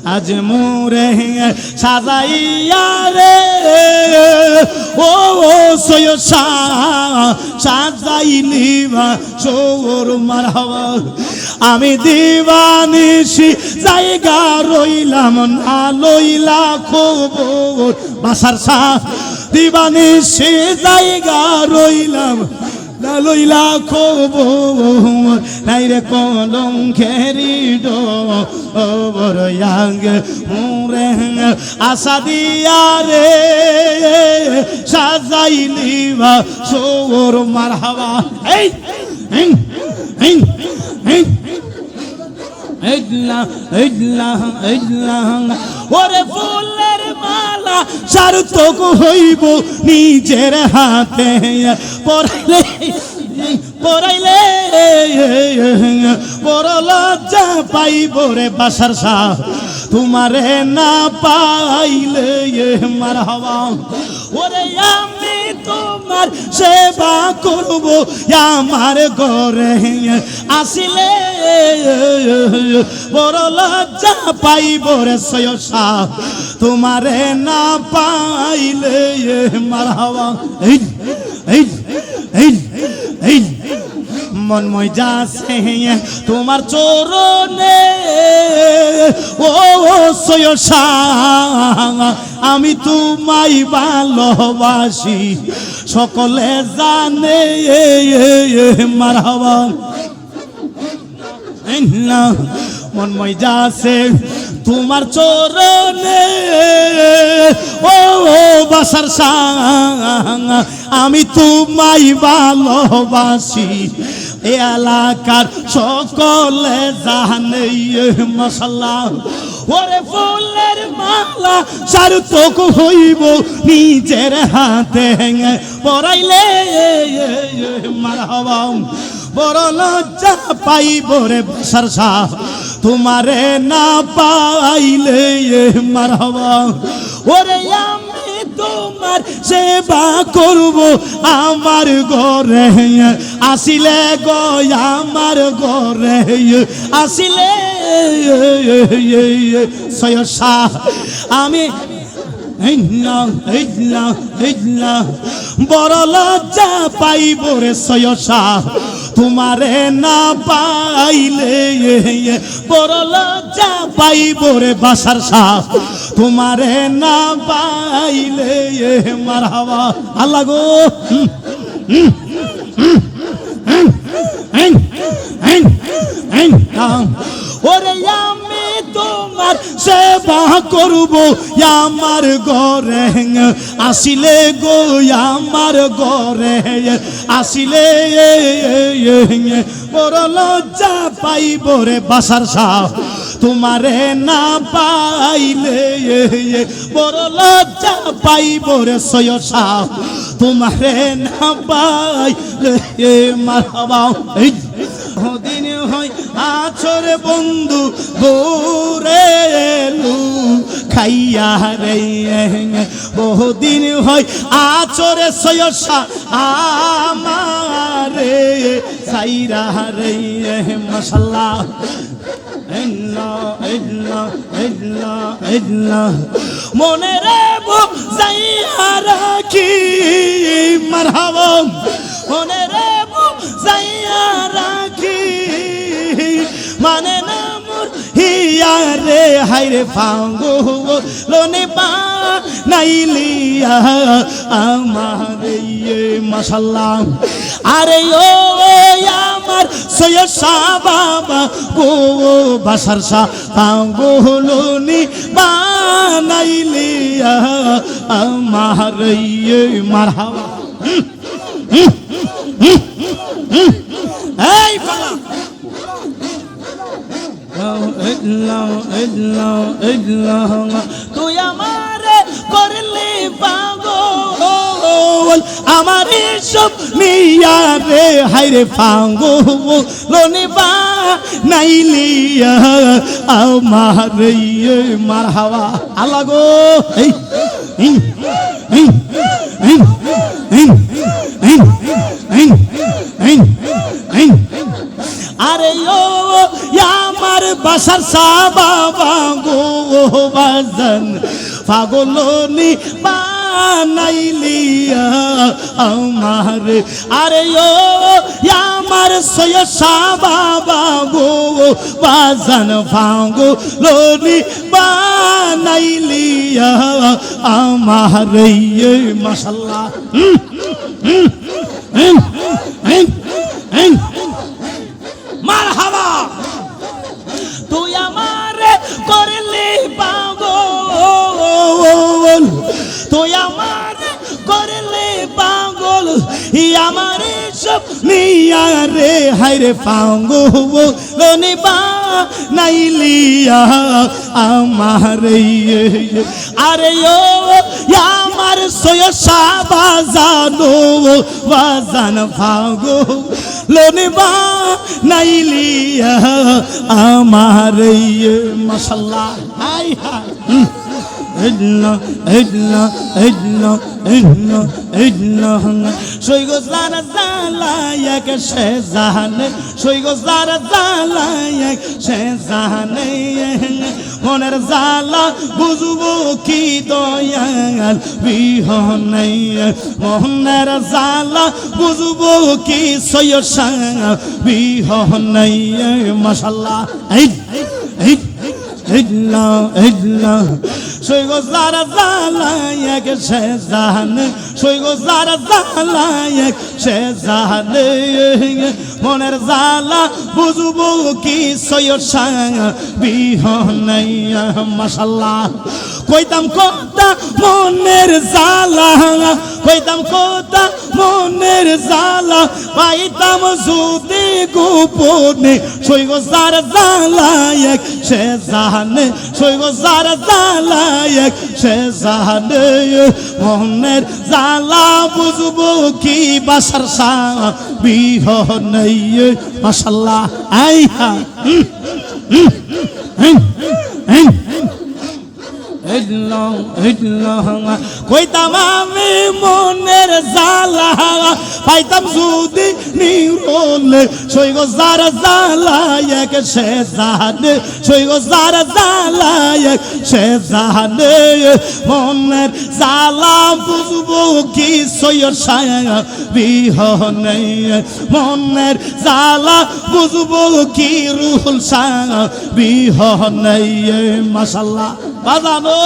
আজ মোরে সাজাইয়া রে ও সৈয়দ সাজাইলি বাসর মারহাবা আমি দিবানিশি জায়গা রইলাম না লইলা খবর বাসার শাহ দিবানিশি জায়গা রইলাম না লইলা খবর নাই রে কলঙ্কেরি ডোর ইয়াঙ্গে মোরে আশা দিয়া রে সাজাইলি বাসর মারহাবা এই ওরে ফুলের মালা সার্থক হইব নিজের হাতে পরাইলে বড় লজ্জা পাইব রে বাসার শাহ তোমারে না পাইলে মারহাবা ওরে আমি তোমার সেবা করব আমার ঘরে আসিলে বড় লজ্জা পাইব রে সৈয়দ শাহ তোমারে না পাইলে মারহাবা এই এই এই এই মনময় যাচ্ছে তোমার চরণে ও সৈয়দ শাহ আমি তোমায় ভালোবাসি সকলে জানে মারহাবা মনময় যাচ্ছে তোমার চরণে ও বাসার শাহ আমি তোমায় ভালোবাসি এলাকার সকলে জানে মাশাআল্লাহ ওরে ফুলের মালা সার্থক হইব নিজের হাতে পরাইলে মারহাবা বড় লজ্জা পাইব রে বাসার শাহ তোমারে না পাইলে মারহাবা ওরে আমি তোমার সেবা করব আমার ঘরে আসিলে গো আমার ঘরে আসিলে সৈয়দ শাহ আমি বড় লজ্জা পাইব রে সৈয়দ শাহ তোমারে না পাইলে বড় লজ্জা পাইব রে বাসার শাহ তোমারে না পাইলে মারহাবা আল্লাহ গো ওরে আমি তোমার সেবা করব আমার ঘরে আসিলে গো আমার ঘরে আসিলে বড় লজ্জা পাইব রে বাসার শাহ তোমারে না পাইলে বড় লজ্জা পাইব রে সৈয়দ শাহ তোমারে না পাইলে মারহাবা দিন হয় আছর বন্ধু গোরে খাইয়া রে বহুদিন হয় আছরে সৈয়দ শাহ আমারে সাইরা রে মাশাআল্লাহ মনে রে বুঝাইয়া রাখি মারহাবা মনে রে বুঝাইয়া রাখি মানে না মোর হিয়া রে হাইরে ফাঙ্গো লোনে বা নাইলিয়া আমারে মাশাআল্লাহ আরে ও আমার সৈয়দ শাহ বাবা গো বাসার শাহ ফাঙ্গো লোনি বা নাইলিয়া আমারে মারহাবা এই ফালা তুই আমারে করলি পাগল আমার সব নিয়া রে হাইরে ফাঙ্গো লোনিবা নাইলিয়া আমারে মারহাবা আল্লাহ গো আরে ও আমার বাসার শাহ বাবা গো বাজান পাগলনি বানাইলিয়া আমার আরে ও আমার সয়সা বাবা গো বাজান পাগলনি বানাইলিয়া আমার মাশাআল্লাহ মারহাবা তুই আমারে করলি পাগল তুই আমারে করলি পাগল আমারে সব নিয়া রে হায়রে পাগল নিবা নাইলিয়া আমারে আরে ও আমার সয়সা বাজানো বাজান পাগল নিবা নাইলিয়া আমার মাশাআল্লাহ হাই হাই সৈগো যারা জালায়াক সে জানে সৈগো যারা জালায়াক সে জানে মনের জালা বুঝবো কি দয়াল বিহনে মনের জালা বুঝবো কি সয়সা বিহনে মাশাআল্লাহ সৈগো যারা জালায়াক সে জানে সৈগো যারা জালায়াক সে জানে মনের জালা বুঝবো কি সয়সা বিহনে মাশাআল্লাহ কইতাম কথা মনের জালা কইতাম কথা মনের জালা পাইতাম যদি গোপনে সৈগো যারা জালায়াক সে জানে সৈগো যারা জালায়াক সে জানে মনের জালা বুঝবো কি বাসার সা বিহনে মাশাআল্লাহ আইহা কইতাম আমি মনের জালা পাইতাম যদি নিরলে সৈগো যারা জালায়াক সে জানে সৈগো যারা জালায়াক সে জানে মনের জালা বুঝবো কি সয়সা বিহনে মনের জালা বুঝবো কি রুহুল সা বিহনে মাশাআল্লাহ বাজানো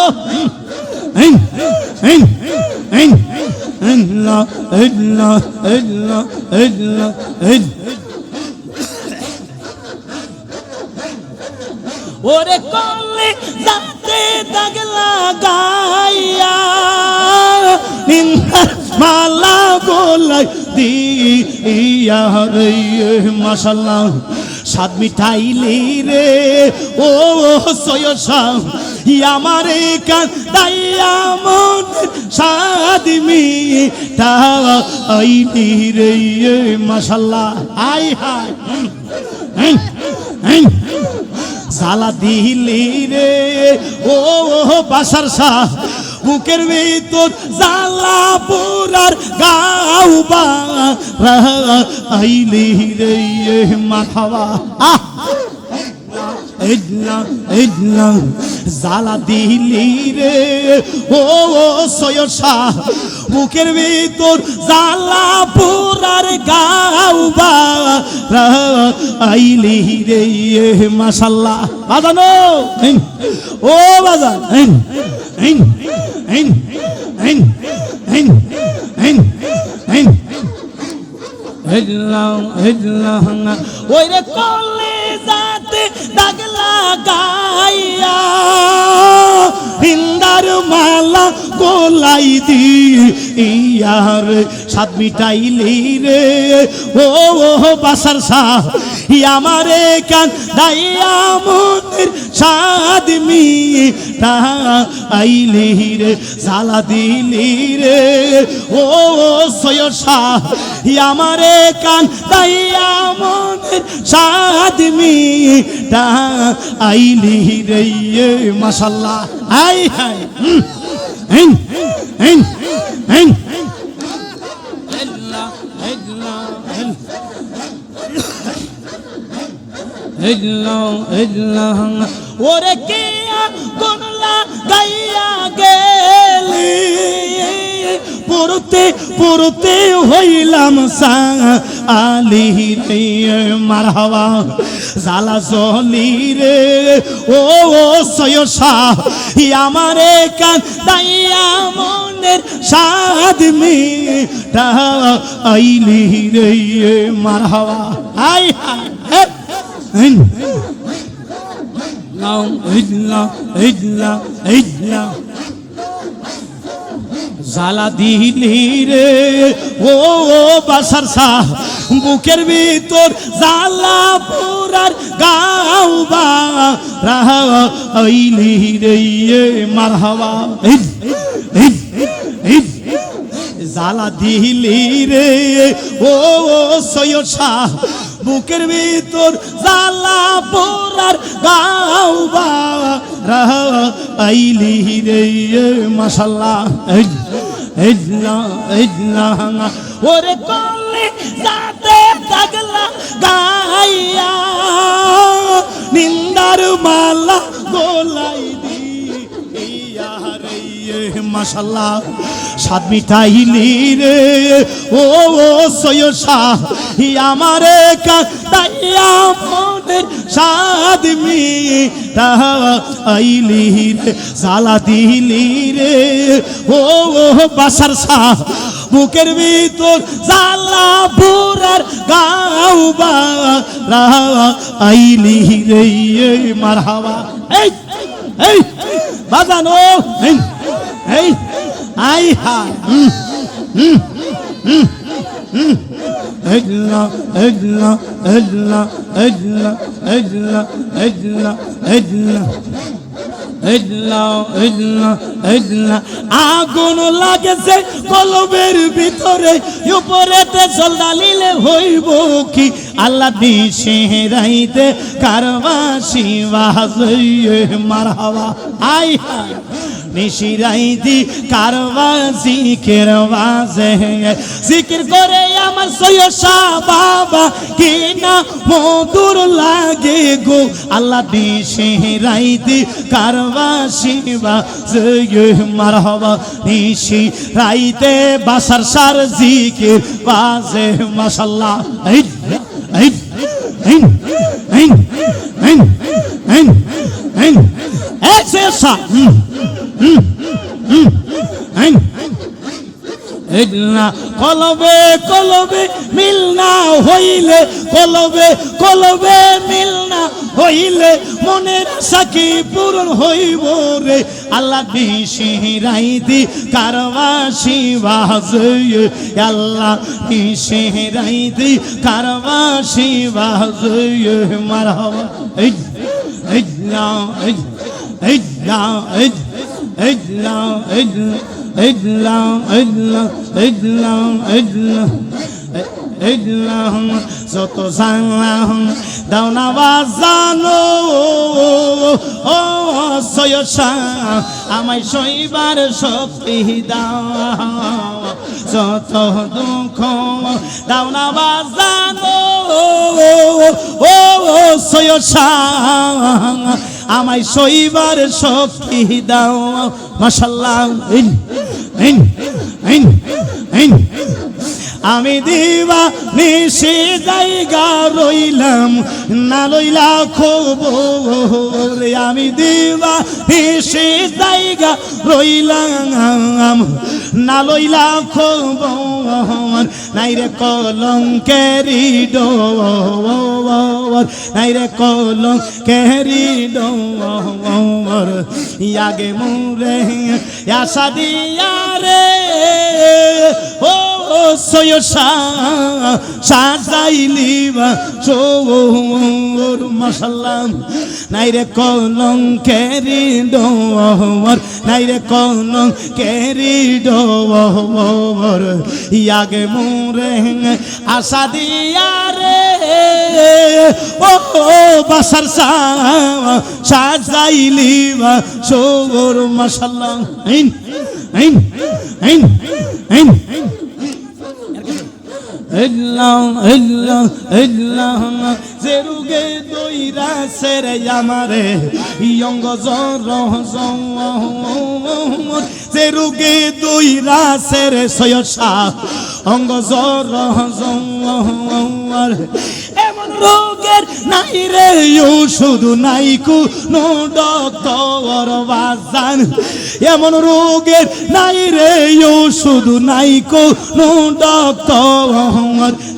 ওরে কলে যাতে দাগ লাগাইয়া নিন্দার মালা গোলাই দিয়া রে মাশাআল্লাহ সাদ মিঠাইলি রে ও সয়সা আমারে কান্দাইয়া মনের সাদ মিঠাইলি রে মাশাআল্লাহ আই হাই জালা দিলি রে ও বাসার শাহ বুকের ভিতর জালা পুরার গাউবা আইলি রে মারহাবা জালা দিলি রে ও সয়সা বুকের ভিতর জালা পুরার গাউবা আইলি রে মাশাআল্লাহ বাজানো ও বাজান ওই রে কলে যাতে দাগ লাগাইয়া হিন্দার মালা গোলাই দি ইয়ার সাদ মিটাইলি রে ও বাসার শাহ আমারে কান দাইয়া মনের সাদ মিটাইলি রে জালা দিলি রে ও সয়সা আমারে কান দাইয়া মনের সাদ মিটাইলি রে মাশাআল্লাহ আই হাই ওরে কে কোন পড়তে পড়তে হইলাম সালি রে মারহাবা জালা জলি রে ও সয়সা আমারে কান দাইয়া মনের সাদ মিটা আইলি রে মারহাবা আই হাই নাও ইল্লা ইল্লা ইল্লা জালা দিলি রে ও বাসার শাহ বুকের ভিতর জালা পুরার গাওবা রাহা আইলি রে মারহাবা জালা দিলি রে ও সৈয়দ শাহ বুকের ভিতর জালা পুরার গাওবা রাহা আইলি রে মাশাআল্লাহ ওরে কলে যাতে থাকলা গাইয়া নিন্দার মালা গোলাই দিয়া রে মাশাআল্লাহ সাত মিটাইলি রে ও সৈয়দ শাহ আমারে কাটাইয়া মনের সাদ মিটা আইলি রে জালা দিলি রে ও বাসার শাহ বুকের ভিতর জালা পুরার গাওবা আইলি রে মারহাবা এই এই বাজানো এই আই হাই اجلا اجلا اجلا اجلا اجلا اجلا اجلا اجلا اجلا اجلا আগুন লাগেছে কলবের ভিতরে উপরেতে জলদালিলে হইব কি আল্লাহ দিশে রাইতে কারবাসি বাজে মারহাবা আই হাই নিশিরাইদি কারবাসি কেরবাজে জিকির করে আমার সৈয়দ শাহ বাবা কি না মধুর লাগে গো আল্লাহ দিশে রাইদি কারবাসি বাজে মারহাবা নিশি রাইতে বাসার সার জিকির বাজে মাশাআল্লাহ এই এই এই এই এই এই এই এসেসা কলবে কলবে মিল না হইলে কলবে কলবে মিল না হইলে মনের আশা কি পূরণ হইব রে আল্লাহ দিশি রাইদি কারবাসি বাজে আল্লাহ দিশি রাইদি কারবাসি বাজে মারহাবা এই এই নাও এই এই নাও এই اجلا اجلا اجلا اجلا اجلا اجلا اجلا যত সালাম দাও না বাজানো ও সৈয়দ শাহ আমায় সইবার শক্তি দাও যত দুঃখ দাও না বাজানো ও সৈয়দ শাহ আমায় সইবার শক্তি দাও মাশাআল্লাহ আমি দিবা নিশি জায়গা রইলাম না লইলা খবর আমি দিবা নিশি জায়গা রইলাম না লইলা খবর নাই রে কলঙ্কেরি ডোর নাই রে কলঙ্কেরি ডোর ইয়াগে মুরে আশা দিয়া রে ও সৈয়দ শাহ সাজাইলি বা চোর মাশাআল্লাহ নাই রে কলঙ্কেরি ডোর নাই রে কলঙ্কেরি ডোর ইয়াগে মুরে আশা দিয়া রে ও বাসার শাহ সাজাইলি বা চোর মাশাআল্লাহ আইন আইন আইন আইন ইল্লাহ ইল্লাহ ইল্লাহ জেরুগে দইরা সেরে আমারে ইয়ঙ্গ জর জর রোগে দুই রাসের সয়সা অঙ্গ জ্বর এমন রোগের নাই রে ওষুধ নাই কোনো ডক্টর বাজান এমন রোগের নাই রে ওষুধ নাই কোনো ডক্টর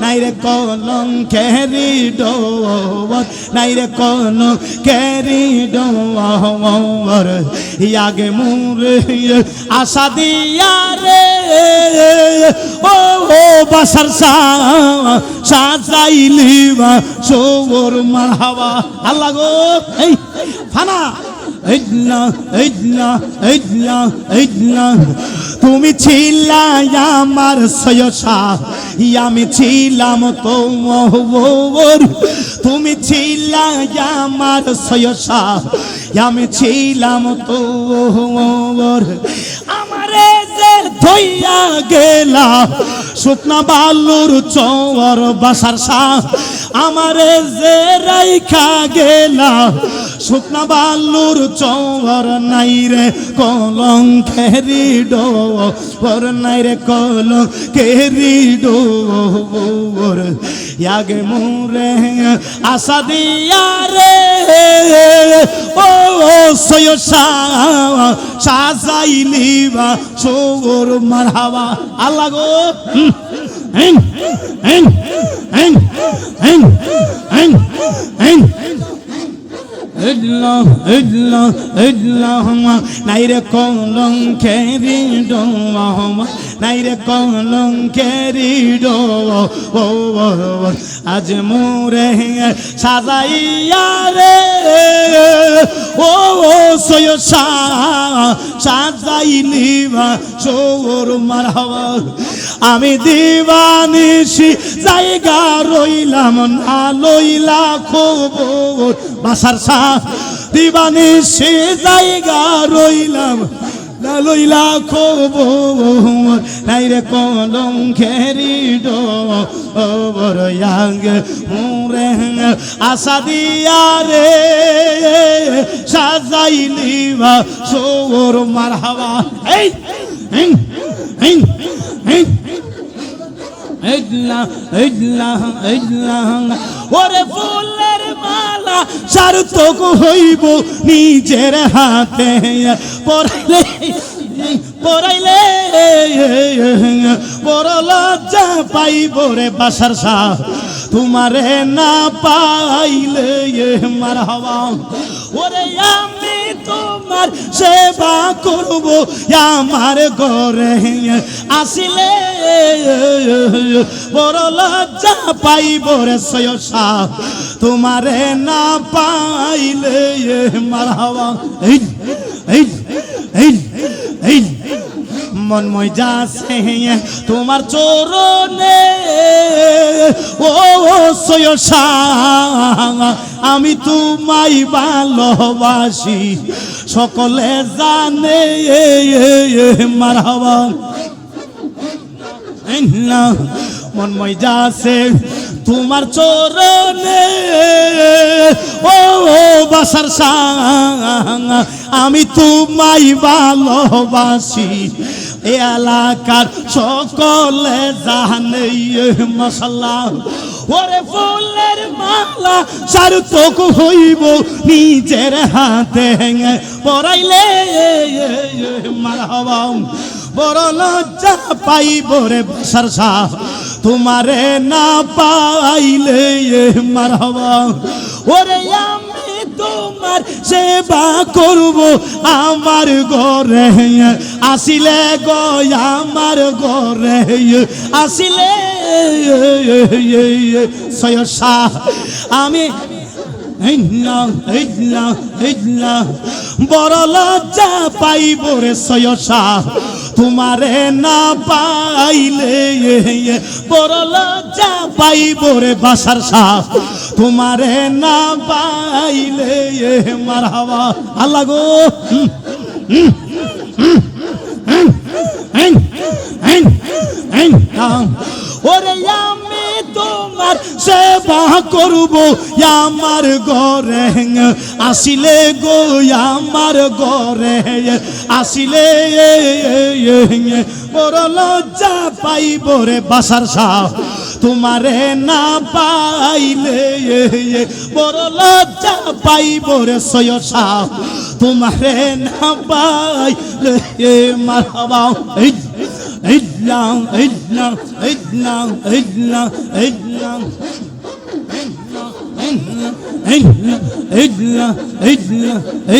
নাই রে কলঙ্কের ডোর নাই রে কলঙ্কের ডোর আগে মুরে আশা দিয়া রে ও বাসার সাজাইলিবা সবর মারহাবা আল্লাহ গো এই ফানা তুমি ছিলা আমার সয়সা আমি ছিলাম তোমার তুমি ছিলা আমার সয়সা আমি ছিলাম তোমার আমারে যে ধইয়া গেলা শুকনা বালুর চর বাসার শাহ আমারে যে রাইখা গেলা শুকনা বালুর চর নাই রে কলঙ্কেরি ডোর নাই রে কলঙ্কেরি ডোর আগে মুরে আশা দিয়া রে ও সয়সা সাজাইলিবা সবর মারহাবা আল্লাহ গো নাই রে কলঙ্কেরি ডোর নাই রে কলঙ্কেরি ডোর আজ মোরে সাজাইয়া রে ও সয়সা সাজাইলিবা সবর মারহাবা আমি দিবানিশি জায়গা রইলাম না লইলা খবর বাসার শাহ দিবানিশি জায়গা রইলাম না লইলা খবর নাই রে কলঙ্কেরি ডোর আগে মুরে আশা দিয়া রে সাজাইলিবা সবর মারহাবা এই ওরে ফুলের মালা সার্থক হইব নিজের হাতে পরাইলে পরাইলে বড় লজ্জা পাইব রে বাসার শাহ তোমারে না পাইলে মারহাবা ওরে আমি তোমার সেবা করব আমার ঘরে আসিলে বড় লজ্জা পাইব রে সয়সা তোমারে না পাইলে মারহাবা এই মনময় যাচ্ছে তোমার চরণে ও সয়সা আমি তোমায় ভালোবাসি সকলে জানে মারহাবা মনময় যাচ্ছে তোমার চরণে ও বাসার শাহ আমি তোমায় ভালোবাসি এলাকার সকলে জানে মাশাআল্লাহ ওরে ফুলের মালা সার্থক হইব নিজের হাতে পরাইলে মারহাবা বড় লজ্জা পাইব রে বাসার শাহ তোমারে না পাইলে মারহাবা ওরে আমি তোমার সেবা করব আমার ঘরে আসিলে গো আমার ঘরে আসিলে সয়সা আমি বড় লজ্জা পাইব রে সয়সা তোমারে না পাইলে বড় লজ্জা পাইব রে বাসার শাহ তোমারে না পাইলে মারহাবা আল্লাহ গো ওরে আমি তোমার সে সেবা করব আমার ঘরে আসিলে গো আমার ঘরে আসিলে বড় লজ্জা পাইব রে বাসার শাহ তোমারে না পাইলে বড় লজ্জা পাইব রে সৈয়দ শাহ তোমারে না পাইলে মারহাবা ইল্লাহ ইল্লাহ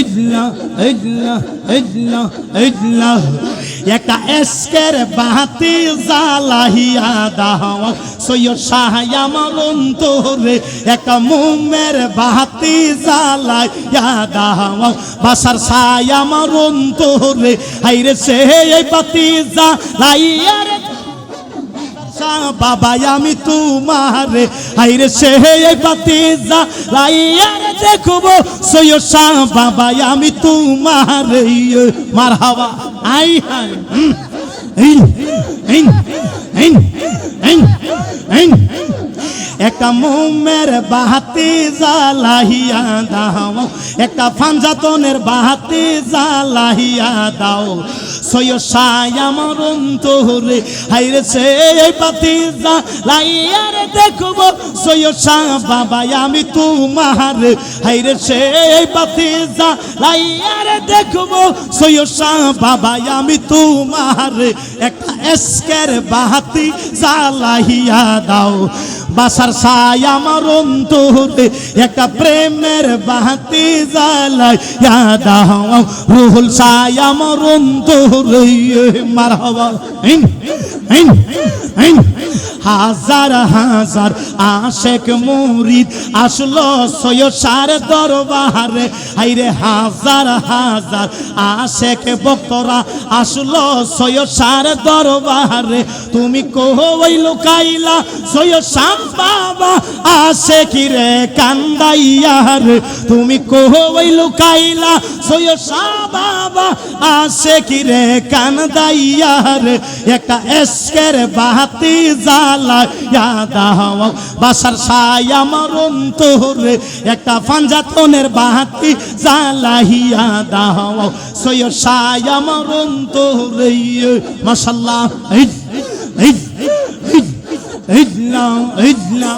ইল্লাহ ইল্লাহ ইল্লাহ একটা এসকের বাতি জ্বালাইয়া দাও সৈয়দ শাহ আমার অন্তরে একটা মোমের বাতি জ্বালাইয়া দাও বাসার শাহ আমার অন্তরে হাইরে সে এই বাতি জ্বালাইয়া রে বাবা আমি তোমারে হাইরে সে বাতিজা লাইয়ারে দেখবো সৈয়দ শাহ বাবা আমি তোমারে মারহাবা আই হাই একটা মোমের বাতি জ্বালাইয়া দাও একটা ফাঞ্জাতনের বাতি জ্বালাইয়া দাও সৈয়দ শাহ আমার অন্তরে হাইরে সে বাতি জ্বালাইয়া রে দেখবো সৈয়দ শাহ বাবা আমি তোমারে হাইরে সে বাতি জ্বালাইয়া রে দেখবো সৈয়দ শাহ বাবা আমি তোমারে একটা এসকের বাতি জ্বালাইয়া দাও বাসার শাহ আমার অন্তরে একটা প্রেমের বাতি জ্বালাইয়া দাও রুহুল শাহ আমার অন্তরে মারহাবা হাজার হাজার আশেক মুরিদ আসলো সৈয়দ শাহর দরবারে হাইরে হাজার হাজার আশেক ভক্তরা আসলো সৈয়দ শাহর দরবারে তুমি কই লুকাইলা সৈয়দ শাহ বাবা আশেকি রে কান্দাইয়া রে তুমি কই লুকাইলা সৈয়দ শাহ বাবা আশেকি রে কান্দাইয়া রে একটা এসকের বাতি জ্বালাইয়া দাও বাসার শাহ আমার অন্তরে একটা ফাঞ্জাতনের বাতি জ্বালাইয়া দাও সৈয়দ শাহ আমার অন্তরে মাশাআল্লাহ ইল্লাহ ইল্লাহ